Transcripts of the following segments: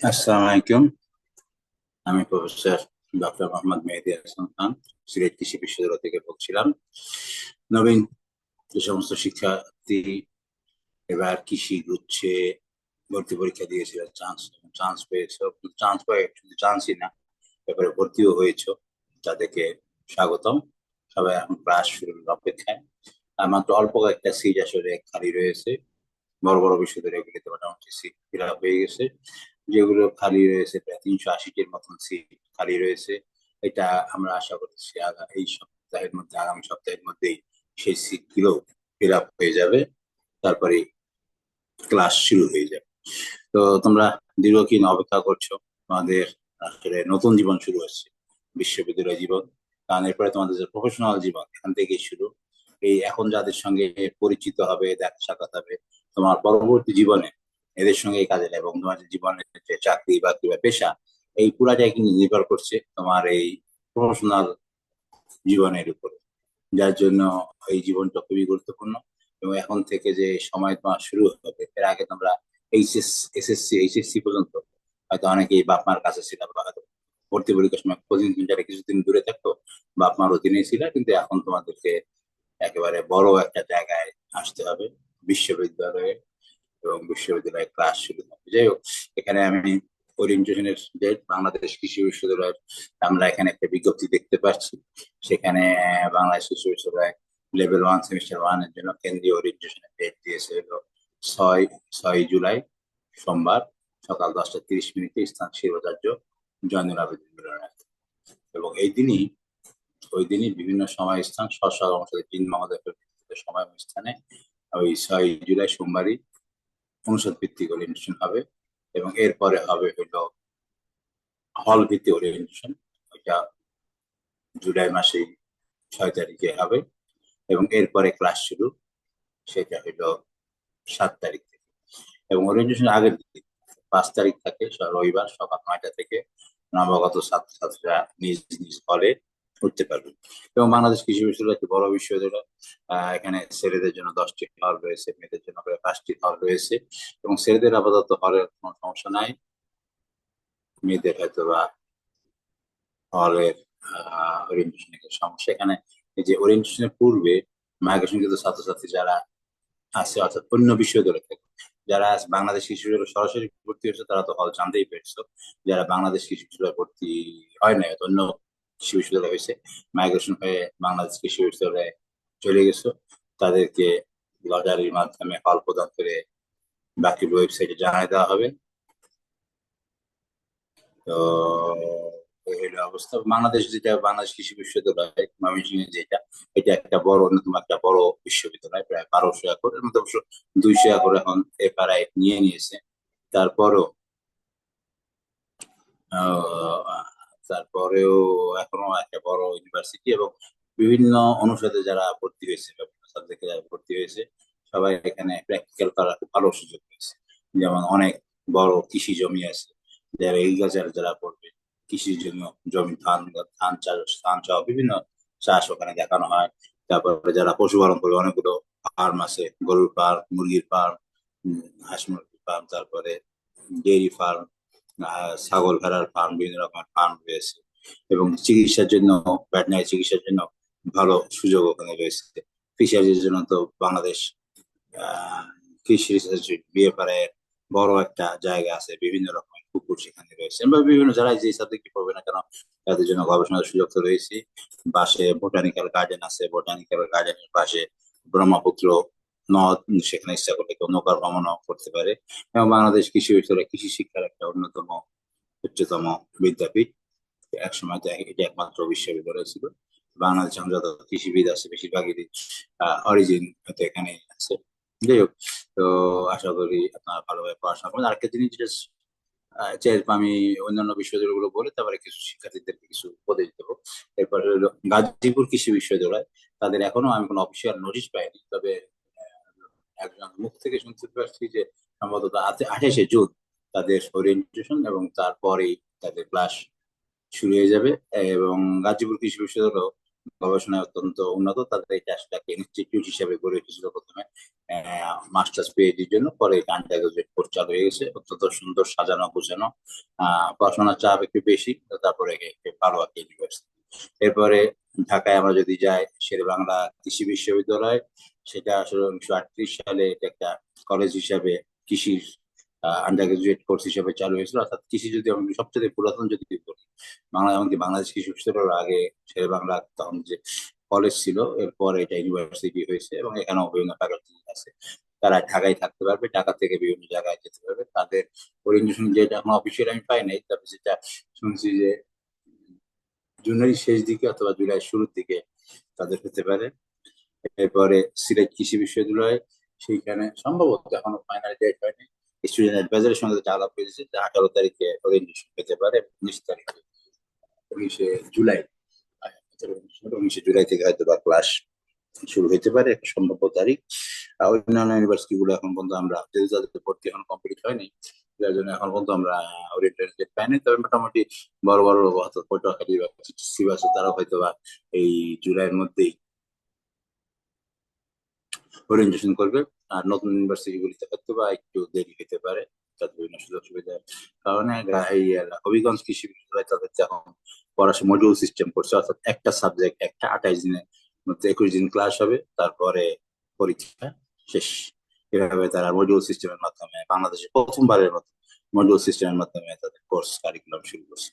আসসালামু আলাইকুম। আমি প্রফেসর ডক্টর মোহাম্মদ মেহেদী হাসান খান, সিলেট কৃষি বিশ্ববিদ্যালয় থেকে বলছিলাম। নবীন যে সমস্ত শিক্ষার্থী এবার কৃষি গুচ্ছে ভর্তি পরীক্ষা দিয়েছিল, চান্স চান্স পেয়েছো, চান্স পাই শুধু চান্সই না, এবারে ভর্তিও হয়েছো, তাদেরকে স্বাগতম। সবাই এখন ক্লাস শুরুর অপেক্ষায়। আর মাত্র অল্প কয়েকটা সিট আসলে খালি রয়েছে। বড় বড় বিশ্ববিদ্যালয়গুলিতে মোটামুটি সিট ফিল আপ হয়ে গেছে। যেগুলো খালি রয়েছে প্রায় 380-টির মতন সিট খালি রয়েছে। এটা আমরা আশা করছি এই সপ্তাহের মধ্যে, আগামী সপ্তাহের মধ্যেই সেই সিট গুলো ফিল আপ হয়ে যাবে। তারপরে ক্লাস শুরু হয়ে যাবে। তো তোমরা দীর্ঘদিন অপেক্ষা করছো, তোমাদের আসলে নতুন জীবন শুরু হচ্ছে, বিশ্ববিদ্যালয় জীবন। কারণ এরপরে তোমাদের যে প্রফেশনাল জীবন এখান থেকেই শুরু। এই এখন যাদের সঙ্গে পরিচিত হবে, দেখা সাক্ষাৎ হবে, তোমার পরবর্তী জীবনে এদের সঙ্গে কাজে লাগবে, এবং তোমার যে জীবনের যে চাকরি বাকরি বা পেশা, এই পুরাটাই কিন্তু নির্ভর করছে তোমার এই প্রফেশনাল জীবনের উপরে। যার জন্য এই জীবনটা খুবই গুরুত্বপূর্ণ। এবং এখন থেকে যে সময় তোমার শুরু হবে, এর আগে তোমরা এইচএসসি পর্যন্ত হয়তো অনেকেই বাপ মার কাছে ছিল, বা হয়তো ভর্তি পরীক্ষার সময় কোচিং সেন্টারে কিছুদিন দূরে থাকতো, বাপ মার অধীনে ছিল, কিন্তু এখন তোমাদেরকে একেবারে বড় একটা জায়গায় আসতে হবে, বিশ্ববিদ্যালয়ে। এবং বিশ্ববিদ্যালয়ে ক্লাস শুরু হবে। যাই হোক, এখানে আমি ওরিয়েন্টেশনের ডেট বাংলাদেশ কৃষি বিশ্ববিদ্যালয়ের, আমরা এখানে একটা বিজ্ঞপ্তি দেখতে পাচ্ছি। সেখানে বাংলাদেশ কৃষি বিশ্ববিদ্যালয় লেভেল 1 সেমিস্টার 1 এর জন্য কেন্দ্রীয় ওরিয়েন্টেশনের ডেট দিয়েছে হলো ছয় 6 জুলাই, সোমবার, সকাল 10টা 30 মিনিটে, স্থান শিরোধার্য জয়নুল আবেদীন মিলনায়তন। এবং ওই দিনই বিভিন্ন সময় স্থান অনুসারে তিন মহোদয়ের সময় এবং স্থানে ওই 6 জুলাই সোমবারই অনুষদ ভিত্তিক ওরিয়েন্টেশন হবে। এবং এরপরে হবে হলো হল ভিত্তিক ওরিয়েন্টেশন। ওইটা জুলাই মাসে 6 তারিখে হবে। এবং এরপরে ক্লাস শুরু, সেটা হলো 7 তারিখ থেকে। এবং ওরিয়েন্টেশন আগের দিন 5 তারিখ থাকে রবিবার সকাল 9টা থেকে নবাগত ছাত্রছাত্রীরা নিজ নিজ হলে উঠতে পারবে। এবং বাংলাদেশ কৃষি বিশ্ববিদ্যালয় একটি বড় বিশ্ববিদ্যালয়। এখানে ছেলেদের জন্য 10টি হল রয়েছে, মেয়েদের জন্য 5টি হল রয়েছে। এবং ছেলেদের আপাতত হলের কোনো সমস্যা নাই, মেয়েদের হয়তো বা হলের ওরিয়েন্টেশনের সমস্যা। এখানে এই যে ওরিয়েন্টেশনের পূর্বে মাইগ্রেশন কিন্তু ছাত্রছাত্রী যারা আছে, অর্থাৎ অন্য বিশ্ববিদ্যালয় থেকে যারা বাংলাদেশ কৃষি বিশ্ববিদ্যালয়ে সরাসরি ভর্তি হয়েছে, তারা তো হল জানতেই পেরেছো। যারা বাংলাদেশ কৃষি বিশ্ববিদ্যালয়ে ভর্তি হয় নাই, অন্য কৃষি বিশ্ববিদ্যালয় হয়েছে, মাইগ্রেশন হয়ে বাংলাদেশ কৃষি বিশ্ববিদ্যালয়ে চলে গেছো, তাদেরকে লটারির মাধ্যমে হল প্রদান করে বাকি ওয়েবসাইটে জানিয়ে দেওয়া হবে। তো এই হলো অবস্থা। বাংলাদেশ যেটা বাংলাদেশ কৃষি বিশ্ববিদ্যালয় ময়মনসিংহে যেটা, এটা একটা বড়, অন্যতম একটা বড় বিশ্ববিদ্যালয়, প্রায় 1200 একর, এর মধ্যে অবশ্য 200 একর এখন এফআরআই নিয়ে নিয়েছে। তারপরও আহ, তারপরেও এখনো একটা বড় ইউনিভার্সিটি। এবং বিভিন্ন অনুষদে যারা ভর্তি হয়েছে বা বিভিন্ন সাবজেক্টে যারা ভর্তি হয়েছে, সবাই এখানে প্র্যাকটিক্যাল করার খুব ভালো সুযোগ পেয়েছে। যেমন অনেক বড় কৃষি জমি আছে, যারা এগ্রিকালচার যারা পড়বে, কৃষির জন্য জমি, ধান চাষ, ধান চাষ, বিভিন্ন চাষ ওখানে দেখানো হয়। তারপরে যারা পশুপালন করবে, অনেকগুলো ফার্ম আছে, গরুর ফার্ম, মুরগির ফার্ম, হাঁস মুরগির ফার্ম, তারপরে ডেইরি ফার্ম, ছাগল ভেড়ার ফার্ম, বিভিন্ন রকমের ফার্ম রয়েছে। এবং চিকিৎসার জন্য, ভেটেনারি চিকিৎসার জন্য ভালো সুযোগ ওখানে রয়েছে। ফিশারির জন্য তো বাংলাদেশ আহ, কৃষি রিসার্চ বিএফআরআই এর বড় একটা জায়গা আছে, বিভিন্ন রকমের পুকুর সেখানে রয়েছে। বা বিভিন্ন যারা যে সাবজেক্ট পড়বে না কেন, তাদের জন্য গবেষণার সুযোগ তো রয়েছে। পাশে বোটানিক্যাল গার্ডেন আছে, বোটানিক্যাল গার্ডেনের পাশে ব্রহ্মপুত্র নদ, সেখানে ইচ্ছা করলে কেউ নৌকা ভ্রমণও করতে পারে। এবং বাংলাদেশ কৃষি বিশ্ববিদ্যালয় কৃষি শিক্ষার একটা অন্যতম উচ্চতম বিদ্যাপীঠ। একসময় তো এটা একমাত্র বিশ্ববিদ্যালয় ছিল। বাংলাদেশে এখন যত কৃষিবিদ আছে, বেশিরভাগই অরিজিন হয়তো এখানে আছে। যাই হোক, তো আশা করি আপনারা ভালোভাবে পড়াশোনা করবেন। আরেকটা জিনিস যেটা চাইলে আমি অন্যান্য বিশ্ববিদ্যালয়গুলো বলে তারপরে কিছু শিক্ষার্থীদেরকে কিছু উপদেশ দেবো। এরপরে হলো গাজীপুর কৃষি বিশ্ববিদ্যালয়, তাদের এখনো আমি কোনো অফিসিয়াল নোটিশ পাইনি, তবে একজন মুখ থেকে শুনতে পারছি যে সম্ভবত 28শে জুন তাদের ওরিয়েন্টেশন, এবং তারপরেই তাদের ক্লাস শুরু হয়ে যাবে। এবং গাজীপুর কৃষি বিশ্ববিদ্যালয় গবেষণায় অত্যন্ত উন্নত, তাদের এটা আসলে একটা ইনস্টিটিউট হিসেবে গড়ে উঠেছিল প্রথমে মাস্টার্স পিএইচডির জন্য, পরে এটা আন্ডার গ্রাজুয়েট কোর্স চালু হয়ে গেছে, অত্যন্ত সুন্দর সাজানো গোছানো। পড়াশোনার চাপ একটু বেশি, তো তারপরে ভালো একটা ইউনিভার্সিটি। এরপরে ঢাকায় আমরা যদি যাই, শেরে বাংলা কৃষি বিশ্ববিদ্যালয়, সেটা আসলে 1938 সালে এটা একটা কলেজ হিসাবে কৃষির আন্ডার গ্রাজুয়েট কোর্স হিসেবে চালু হয়েছিল। অর্থাৎ কৃষি যদি আমি সবচেয়ে পুরাতন যদি বলি, বাংলা এমনকি বাংলাদেশ কৃষি বিশ্ববিদ্যালয়ের আগে শেরে বাংলা তখন যে কলেজ ছিল, এরপর এটা ইউনিভার্সিটি হয়েছে এবং এখানেও বিভিন্ন ফ্যাকাল্টি আছে। তারা ঢাকায় থাকতে পারবে, ঢাকা থেকে বিভিন্ন জায়গায় যেতে পারবে। তাদের ওরিয়েন্টেশন যেটা এখন অফিসিয়াল আমি পাই নাই, তবে যেটা শুনছি যে জুনের শেষ দিকে অথবা জুলাইয়ের শুরুর দিকে তাদের হতে পারে। এরপরে সিলেট কৃষি বিশ্ববিদ্যালয়, সেইখানে সম্ভবত এখনো ফাইনাল ডেট হয়নি, স্টুডেন্ট অ্যাডভাইজারের সঙ্গে যেটা আলাপ হয়েছে যে 18 তারিখে ওরিয়েন্টেশন পেতে পারে, 19 তারিখে, 19শে জুলাই, 19শে জুলাই থেকে হয়তো বা ক্লাস শুরু হতে পারে একটা সম্ভাব্য তারিখ। অন্যান্য ইউনিভার্সিটি গুলো এখন পর্যন্ত আমরা, যেহেতু তাদের ভর্তি এখন কমপ্লিট হয়নি, যার জন্য এখন পর্যন্ত আমরা ওরিয়েন্টেশন ডেট পাইনি। তবে মোটামুটি বড় বড় অর্থাৎ পটুয়াখালী বা সিবাসে তারা হয়তো বা এই জুলাইয়ের মধ্যেই ওরিয়েন্টেশন করবে। আর নতুন ইউনিভার্সিটি গুলিতে হয়তো বা একটু দেরি হতে পারে, তাদের বিভিন্ন সুযোগ সুবিধার কারণে। এই হবিগঞ্জ কৃষি বিশ্ববিদ্যালয় তাদের এখন পড়াশোনা মডিউল সিস্টেম করছে, অর্থাৎ একটা সাবজেক্ট একটা 28 দিনের মধ্যে 21 দিন ক্লাস হবে, তারপরে পরীক্ষা শেষ। এভাবে তারা মডিউল সিস্টেমের মাধ্যমে বাংলাদেশে প্রথমবারের মতো মডিউল সিস্টেমের মাধ্যমে তাদের কোর্স কারিকুলাম শুরু করছে।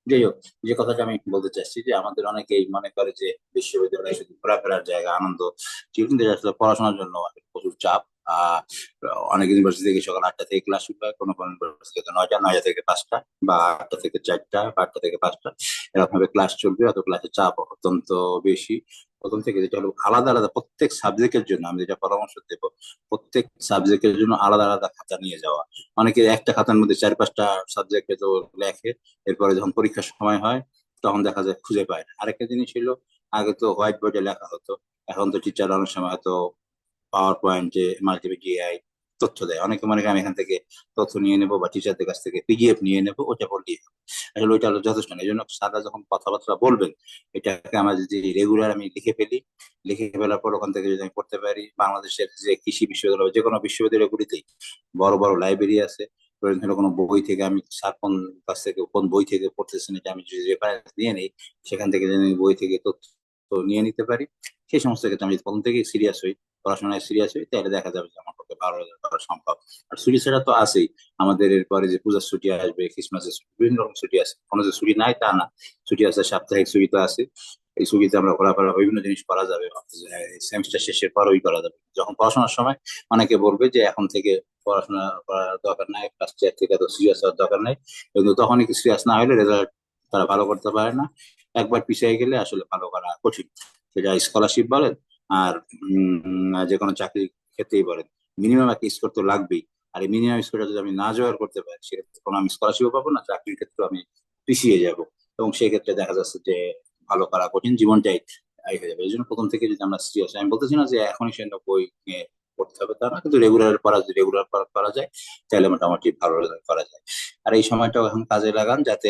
যাই হোক, যে কথাটা আমি বলতে চাচ্ছি যে আমাদের অনেকেই মনে করে যে বিশ্ববিদ্যালয় শুধু ঘোরাফেরার জায়গা, আনন্দ, কিন্তু এটা আসলে পড়াশোনার জন্য প্রচুর চাপ। আহ অনেক ইউনিভার্সিটি থেকে সকাল 8টা থেকে ক্লাস শুরু হয়, কোনো কোনো ইউনিভার্সিটিতে 9টা, 9টা থেকে 5টা, বা 8টা থেকে 4টা, বা 8টা থেকে 5টা, এরকম ভাবে ক্লাস চলবে। অত ক্লাসের চাপ অত্যন্ত বেশি। প্রথম থেকে যেটা হলো আলাদা আলাদা প্রত্যেক সাবজেক্টের জন্য আমি যেটা পরামর্শ দেবো, প্রত্যেক সাবজেক্টের জন্য আলাদা আলাদা খাতা নিয়ে যাওয়া। অনেকে একটা খাতার মধ্যে 4-5টা সাবজেক্টে তো লেখে, এরপরে যখন পরীক্ষার সময় হয় তখন দেখা যায় খুঁজে পায় না। আরেকটা জিনিস ছিল, আগে তো হোয়াইট বোর্ডে লেখা হতো, এখন তো টিচার অনেক সময় তো পাওয়ার পয়েন্টে মাল্টিমিডিয়ায় তথ্য দেয়। অনেকে মনে করেন এখান থেকে তথ্য নিয়ে নেবো বা টিচারদের কাছ থেকে পিডিএফ নিয়ে নেবো, ওটা পড়লেই হবে। আসলে ওইটা হলো যথেষ্ট না। এই জন্য স্যাররা যখন কথাবার্তা বলবেন, এটাকে আমার যদি রেগুলার আমি লিখে ফেলি, লিখে ফেলার পর ওখান থেকে যদি আমি পড়তে পারি, বাংলাদেশের যে কৃষি বিশ্ববিদ্যালয়, যে কোনো বিশ্ববিদ্যালয়গুলিতেই বড় বড় লাইব্রেরি আছে। প্রয়োজন হলে কোনো বই থেকে আমি স্যার কোন কাছ থেকে কোন বই থেকে পড়তেছেন এটা আমি যদি রেফারেন্স নিয়ে নিই, সেখান থেকে যদি আমি বই থেকে তথ্য নিয়ে নিতে পারি, সেই সমস্ত ক্ষেত্রে আমি যদি প্রথম থেকে সিরিয়াস হই, পড়াশোনায় সিরিয়াস হই, তাহলে দেখা যাবে যে আমার পক্ষে ভালো রেজাল্ট করা সম্ভব। আর ছুটি ছাড়া তো আছেই, আমাদের এরপরে যে পূজার ছুটি আসবে, ক্রিসমাসের ছুটি, বিভিন্ন রকম ছুটি আছে। কোনো যে ছুটি নাই তা না, ছুটি আছে, সাপ্তাহিক ছুটি তো আছে। এই ছুটিতে আমরা ঘোরাফেরা বিভিন্ন জিনিস করা যাবে, সেমিস্টার শেষের পরই করা যাবে। যখন পড়াশোনার সময় অনেকে বলবে যে এখন থেকে পড়াশোনা করার দরকার নাই, ফার্স্ট ইয়ার থেকে তো সিরিয়াস হওয়ার দরকার নাই, কিন্তু তখনই কি সিরিয়াস না হলে রেজাল্ট তারা ভালো করতে পারে না। একবার পিছিয়ে গেলে আসলে ভালো করা কঠিন। সেটা স্কলারশিপ বলেন আর যে কোনো চাকরির ক্ষেত্রেই বলেন, মিনিমাম একটা স্কোর তো লাগবেই। আর এই মিনিমাম স্কোরটা যদি আমি না জোগাড় করতে পারি, সেক্ষেত্রে কোনো আমি স্কলারশিপও পাবো না, চাকরির ক্ষেত্রে আমি পিছিয়ে যাব, এবং সেই ক্ষেত্রে দেখা যাচ্ছে যে ভালো করা কঠিন, জীবনটাই হয়ে যাবে। এই জন্য প্রথম থেকে যদি আমরা সিরিয়াস, আমি বলতেছি না যে এখনই সে বই নিয়ে পড়তে হবে তা না, কিন্তু রেগুলার পড়া, যদি রেগুলার করা যায় তাহলে মোটামুটি ভালো রেজাল্ট করা যায়। আর এই সময়টাও এখন কাজে লাগান, যাতে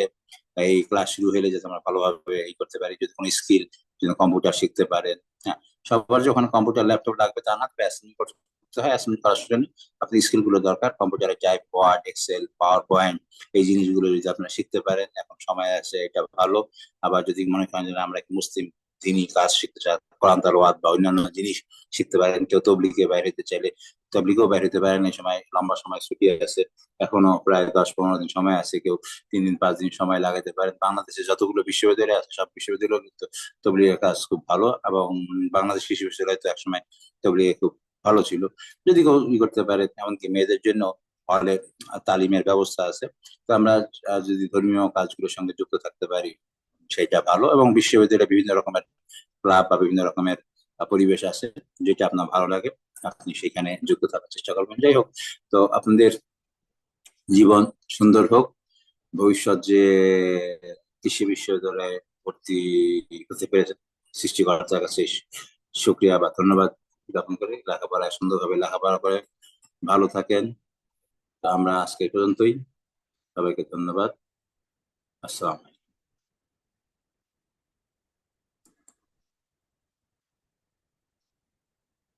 এই ক্লাস শুরু হলে যাতে আমরা ভালোভাবে এই করতে পারি। যদি কোনো স্কিল, যদি কম্পিউটার শিখতে পারেন, হ্যাঁ, সবার যখন কম্পিউটার ল্যাপটপ লাগবে তা না, অ্যাসাইনমেন্ট করতে হয়, অ্যাসাইনমেন্ট করার জন্য আপনার স্কিল গুলো দরকার। কম্পিউটারে type, word, Excel, PowerPoint, এই জিনিসগুলো যদি আপনারা শিখতে পারেন, এখন সময় আছে, এটা ভালো। আবার যদি মনে করেন যে আমরা একটা মুসলিম দিনই কাজ শিখতে চান, কোরআন তেলাওয়াত বা অন্যান্য জিনিস শিখতে পারেন, কেউ তবলিগে বাইরে হতে চাইলে তবলিগেও বাইরে হতে পারেন। এই সময় লম্বা সময় ছুটি আছে, এখনো প্রায় 10-15 দিন সময় আছে, কেউ 3 দিন 5 দিন সময় লাগাতে পারেন। বাংলাদেশে যতগুলো বিশ্ববিদ্যালয় আছে সব বিশ্ববিদ্যালয় কিন্তু তবলিগের কাজ খুব ভালো, এবং বাংলাদেশ কৃষি বিশ্ববিদ্যালয় তো একসময় তবলিগে খুব ভালো ছিল। যদি কেউ ই করতে পারে, এমনকি মেয়েদের জন্য হলে তালিমের ব্যবস্থা আছে। তো আমরা যদি ধর্মীয় কাজগুলোর সঙ্গে যুক্ত থাকতে পারি, সেটা ভালো। এবং বিশ্ববিদ্যালয়ে বিভিন্ন রকমের ক্লাব বা বিভিন্ন রকমের পরিবেশ আছে, যেটা আপনার ভালো লাগে আপনি সেখানে যুক্ত থাকার চেষ্টা করবেন। যাই হোক, তো আপনাদের জীবন সুন্দর হোক। ভবিষ্যৎ যে কৃষি বিশ্ববিদ্যালয়ে ভর্তি হতে পেরেছেন, সৃষ্টিকর্তার কাছে শুক্রিয়া বা ধন্যবাদ জ্ঞাপন করি। লেখাপড়ায় সুন্দরভাবে লেখাপড়া করে ভালো থাকেন। তো আমরা আজকে এই পর্যন্তই। সবাইকে ধন্যবাদ। আসসালাম।